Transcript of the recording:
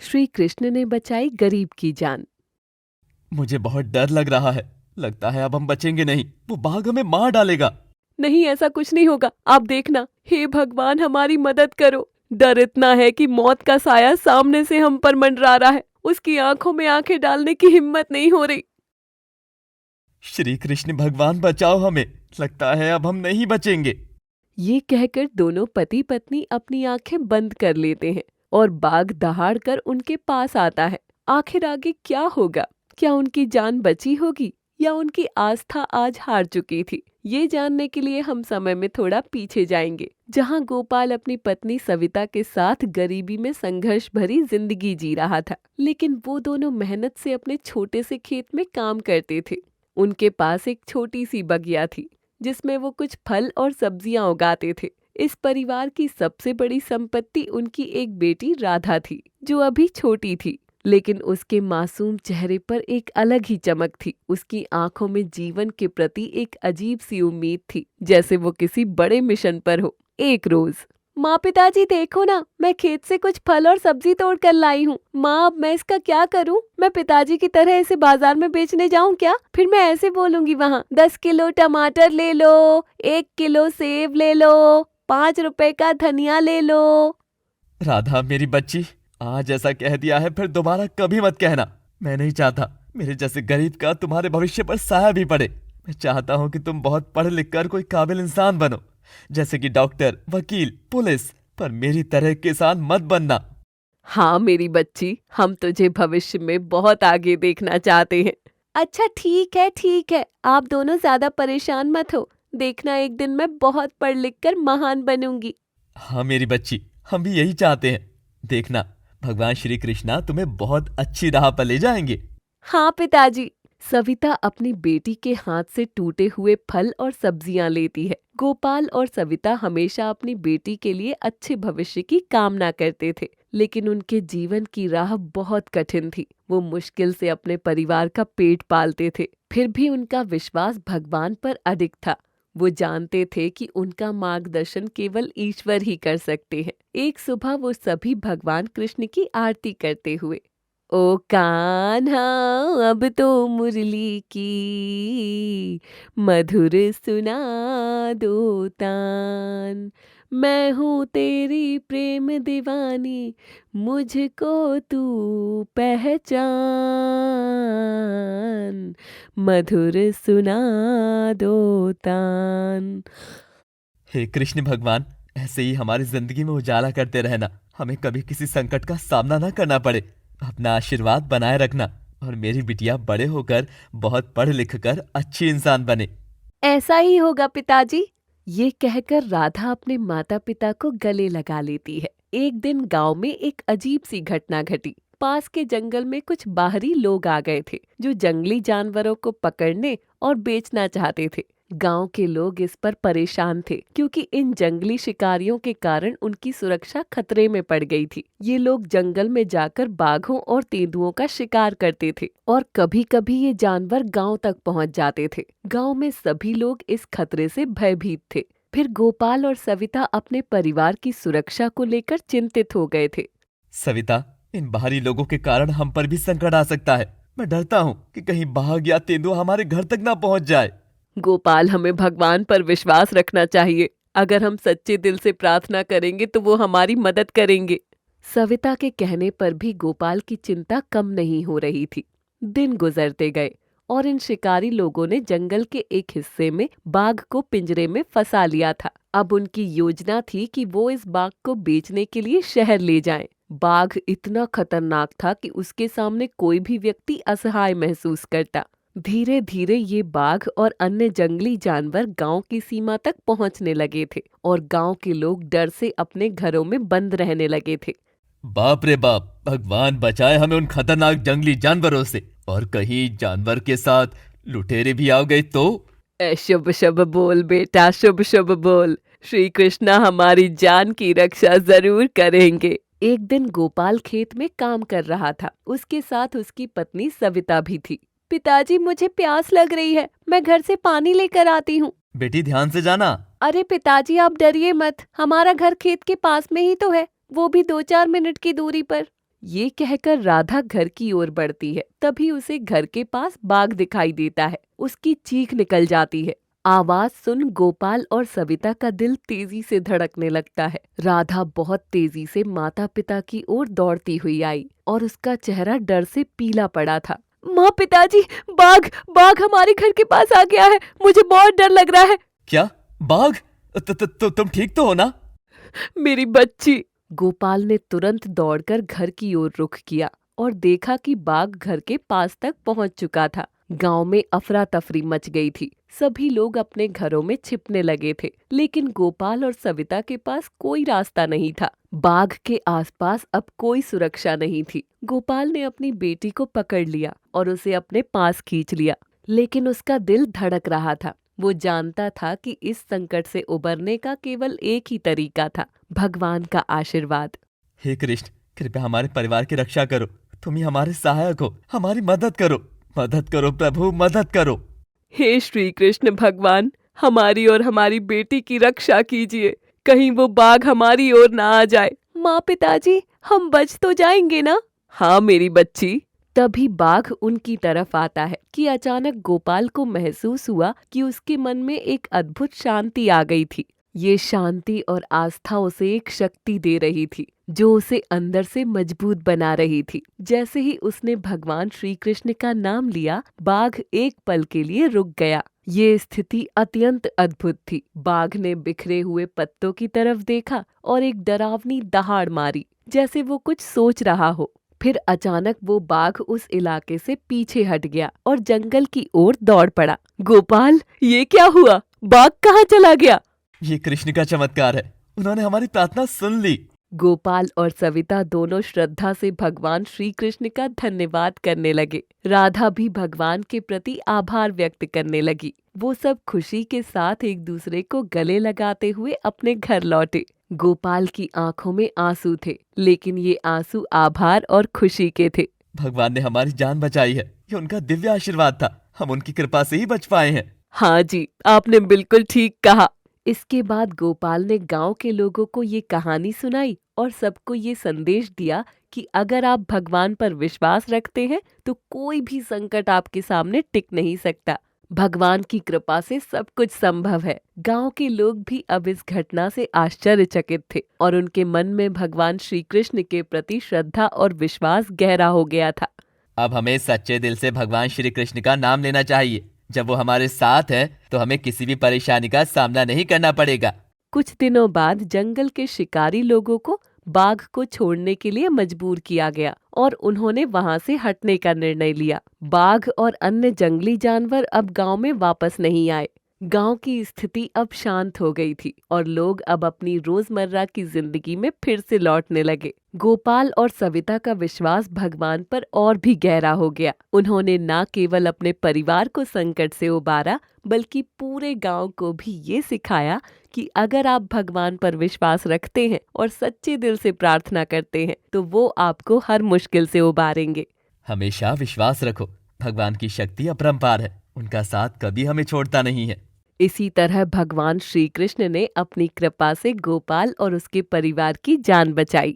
श्री कृष्ण ने बचाई गरीब की जान। मुझे बहुत डर लग रहा है। लगता है अब हम बचेंगे नहीं, वो बाघ हमें मार डालेगा। नहीं, ऐसा कुछ नहीं होगा, आप देखना। हे भगवान, हमारी मदद करो। डर इतना है कि मौत का साया सामने से हम पर मंडरा रहा है। उसकी आंखों में आंखें डालने की हिम्मत नहीं हो रही। श्री कृष्ण भगवान बचाओ हमें, लगता है अब हम नहीं बचेंगे। ये कहकर दोनों पति पत्नी अपनी आंखें बंद कर लेते हैं और बाघ दहाड़ कर उनके पास आता है। आखिर आगे क्या होगा? क्या उनकी जान बची होगी या उनकी आस्था आज हार चुकी थी? ये जानने के लिए हम समय में थोड़ा पीछे जाएंगे, जहां गोपाल अपनी पत्नी सविता के साथ गरीबी में संघर्ष भरी जिंदगी जी रहा था। लेकिन वो दोनों मेहनत से अपने छोटे से खेत में काम करते थे। उनके पास एक छोटी सी बगिया थी जिसमें वो कुछ फल और सब्जियां उगाते थे। इस परिवार की सबसे बड़ी संपत्ति उनकी एक बेटी राधा थी, जो अभी छोटी थी, लेकिन उसके मासूम चेहरे पर एक अलग ही चमक थी। उसकी आंखों में जीवन के प्रति एक अजीब सी उम्मीद थी, जैसे वो किसी बड़े मिशन पर हो। एक रोज, माँ पिताजी देखो ना, मैं खेत से कुछ फल और सब्जी तोड़ कर लाई हूँ। माँ, अब मैं इसका क्या करूँ? मैं पिताजी की तरह इसे बाजार में बेचने जाऊँ क्या? फिर मैं ऐसे बोलूंगी वहाँ, 10 किलो टमाटर ले लो, 1 किलो सेब ले लो, 5 रुपए का धनिया ले लो। राधा मेरी बच्ची, आज ऐसा कह दिया है, फिर दोबारा कभी मत कहना। मैं नहीं चाहता मेरे जैसे गरीब का तुम्हारे भविष्य पर साया भी पड़े। मैं चाहता हूँ कि तुम बहुत पढ़ लिख कर कोई काबिल इंसान बनो, जैसे कि डॉक्टर, वकील, पुलिस। पर मेरी तरह किसान मत बनना। हाँ मेरी बच्ची, हम तुझे भविष्य में बहुत आगे देखना चाहते हैं। अच्छा ठीक है, आप दोनों ज्यादा परेशान मत हो। देखना, एक दिन मैं बहुत पढ़ लिख कर महान बनूंगी। हाँ मेरी बच्ची, हम भी यही चाहते हैं। देखना, भगवान श्री कृष्णा तुम्हें बहुत अच्छी राह पर ले जाएंगे। हाँ पिताजी। सविता अपनी बेटी के हाथ से टूटे हुए फल और सब्जियां लेती है। गोपाल और सविता हमेशा अपनी बेटी के लिए अच्छे भविष्य की कामना करते थे, लेकिन उनके जीवन की राह बहुत कठिन थी। वो मुश्किल से अपने परिवार का पेट पालते थे, फिर भी उनका विश्वास भगवान पर अडिग था। वो जानते थे कि उनका मार्गदर्शन केवल ईश्वर ही कर सकते हैं। एक सुबह वो सभी भगवान कृष्ण की आरती करते हुए, ओ कान्हा, अब तो मुरली की मधुर सुना दो तान, मैं हूँ तेरी प्रेम दीवानी, मुझको तू पहचान, मधुर सुना दो तान। हे कृष्ण भगवान, ऐसे ही हमारी जिंदगी में उजाला करते रहना, हमें कभी किसी संकट का सामना न करना पड़े। अपना आशीर्वाद बनाए रखना और मेरी बिटिया बड़े होकर बहुत पढ़ लिख कर अच्छी इंसान बने। ऐसा ही होगा पिताजी। ये कहकर राधा अपने माता पिता को गले लगा लेती है। एक दिन गांव में एक अजीब सी घटना घटी। पास के जंगल में कुछ बाहरी लोग आ गए थे, जो जंगली जानवरों को पकड़ने और बेचना चाहते थे। गांव के लोग इस पर परेशान थे, क्योंकि इन जंगली शिकारियों के कारण उनकी सुरक्षा खतरे में पड़ गई थी। ये लोग जंगल में जाकर बाघों और तेंदुओं का शिकार करते थे और कभी-कभी ये जानवर गांव तक पहुंच जाते थे। गांव में सभी लोग इस खतरे से भयभीत थे। फिर गोपाल और सविता अपने परिवार की सुरक्षा को लेकर चिंतित हो गए थे। सविता, इन बाहरी लोगों के कारण हम पर भी संकट आ सकता है। मैं डरता हूँ कि कहीं बाघ या तेंदुआ हमारे घर तक ना पहुँच जाए। गोपाल, हमें भगवान पर विश्वास रखना चाहिए। अगर हम सच्चे दिल से प्रार्थना करेंगे तो वो हमारी मदद करेंगे। सविता के कहने पर भी गोपाल की चिंता कम नहीं हो रही थी। दिन गुजरते गए और इन शिकारी लोगों ने जंगल के एक हिस्से में बाघ को पिंजरे में फंसा लिया था। अब उनकी योजना थी कि वो इस बाघ को बेचने के लिए शहर ले जाएं। बाघ इतना खतरनाक था कि उसके सामने कोई भी व्यक्ति असहाय महसूस करता। धीरे धीरे ये बाघ और अन्य जंगली जानवर गांव की सीमा तक पहुंचने लगे थे और गांव के लोग डर से अपने घरों में बंद रहने लगे थे। बाप रे बाप, भगवान बचाए हमें उन खतरनाक जंगली जानवरों से। और कहीं जानवर के साथ लुटेरे भी आ गए तो? शुभ शुभ बोल बेटा, शुभ शुभ बोल। श्री कृष्णा हमारी जान की रक्षा जरूर करेंगे। एक दिन गोपाल खेत में काम कर रहा था। उसके साथ उसकी पत्नी सविता भी थी। पिताजी, मुझे प्यास लग रही है, मैं घर से पानी लेकर आती हूँ। बेटी ध्यान से जाना। अरे पिताजी, आप डरिए मत, हमारा घर खेत के पास में ही तो है, वो भी 2-4 मिनट की दूरी पर। ये कहकर राधा घर की ओर बढ़ती है। तभी उसे घर के पास बाघ दिखाई देता है। उसकी चीख निकल जाती है। आवाज सुन गोपाल और सविता का दिल तेजी से धड़कने लगता है। राधा बहुत तेजी से माता पिता की ओर दौड़ती हुई आई और उसका चेहरा डर से पीला पड़ा था। माँ, पिताजी, बाघ बाघ हमारे घर के पास आ गया है। मुझे बहुत डर लग रहा है। क्या? बाघ? तुम ठीक तो हो ना? मेरी बच्ची। गोपाल ने तुरंत दौड़कर घर की ओर रुख किया और देखा कि बाघ घर के पास तक पहुंच चुका था। गांव में अफरा तफरी मच गई थी। सभी लोग अपने घरों में छिपने लगे थे, लेकिन गोपाल और सविता के पास कोई रास्ता नहीं था। बाघ के आसपास अब कोई सुरक्षा नहीं थी। गोपाल ने अपनी बेटी को पकड़ लिया और उसे अपने पास खींच लिया, लेकिन उसका दिल धड़क रहा था। वो जानता था कि इस संकट से उबरने का केवल एक ही तरीका था, भगवान का आशीर्वाद। हे कृष्ण, कृपया हमारे परिवार की रक्षा करो। तुम ही हमारे सहायक हो। हमारी मदद करो। मदद करो प्रभु, मदद करो। हे श्री कृष्ण भगवान, हमारी और हमारी बेटी की रक्षा कीजिए। कहीं वो बाघ हमारी ओर ना आ जाए। माँ, पिताजी, हम बच तो जाएंगे ना? हाँ मेरी बच्ची। तभी बाघ उनकी तरफ आता है कि अचानक गोपाल को महसूस हुआ कि उसके मन में एक अद्भुत शांति आ गई थी। ये शांति और आस्था उसे एक शक्ति दे रही थी जो उसे अंदर से मजबूत बना रही थी। जैसे ही उसने भगवान श्री कृष्ण का नाम लिया, बाघ एक पल के लिए रुक गया। ये स्थिति अत्यंत अद्भुत थी। बाघ ने बिखरे हुए पत्तों की तरफ देखा और एक डरावनी दहाड़ मारी, जैसे वो कुछ सोच रहा हो। फिर अचानक वो बाघ उस इलाके से पीछे हट गया और जंगल की ओर दौड़ पड़ा। गोपाल, ये क्या हुआ? बाघ कहाँ चला गया? ये कृष्ण का चमत्कार है। उन्होंने हमारी प्रार्थना सुन ली। गोपाल और सविता दोनों श्रद्धा से भगवान श्री कृष्ण का धन्यवाद करने लगे। राधा भी भगवान के प्रति आभार व्यक्त करने लगी। वो सब खुशी के साथ एक दूसरे को गले लगाते हुए अपने घर लौटे। गोपाल की आंखों में आंसू थे, लेकिन ये आंसू आभार और खुशी के थे। भगवान ने हमारी जान बचाई है। ये उनका दिव्य आशीर्वाद था। हम उनकी कृपा से ही बच पाए हैं। हाँ जी, आपने बिल्कुल ठीक कहा। इसके बाद गोपाल ने गांव के लोगों को ये कहानी सुनाई और सबको ये संदेश दिया कि अगर आप भगवान पर विश्वास रखते हैं तो कोई भी संकट आपके सामने टिक नहीं सकता। भगवान की कृपा से सब कुछ संभव है। गांव के लोग भी अब इस घटना से आश्चर्यचकित थे और उनके मन में भगवान श्री कृष्ण के प्रति श्रद्धा और विश्वास गहरा हो गया था। अब हमें सच्चे दिल से भगवान श्री कृष्ण का नाम लेना चाहिए। जब वो हमारे साथ है तो हमें किसी भी परेशानी का सामना नहीं करना पड़ेगा। कुछ दिनों बाद जंगल के शिकारी लोगों को बाघ को छोड़ने के लिए मजबूर किया गया और उन्होंने वहां से हटने का निर्णय लिया। बाघ और अन्य जंगली जानवर अब गांव में वापस नहीं आए। गांव की स्थिति अब शांत हो गई थी और लोग अब अपनी रोजमर्रा की जिंदगी में फिर से लौटने लगे। गोपाल और सविता का विश्वास भगवान पर और भी गहरा हो गया। उन्होंने न केवल अपने परिवार को संकट से उबारा, बल्कि पूरे गांव को भी ये सिखाया कि अगर आप भगवान पर विश्वास रखते हैं और सच्चे दिल से प्रार्थना करते हैं तो वो आपको हर मुश्किल से उबारेंगे। हमेशा विश्वास रखो। भगवान की शक्ति अपरंपार है। उनका साथ कभी हमें छोड़ता नहीं है। इसी तरह भगवान श्री कृष्ण ने अपनी कृपा से गोपाल और उसके परिवार की जान बचाई।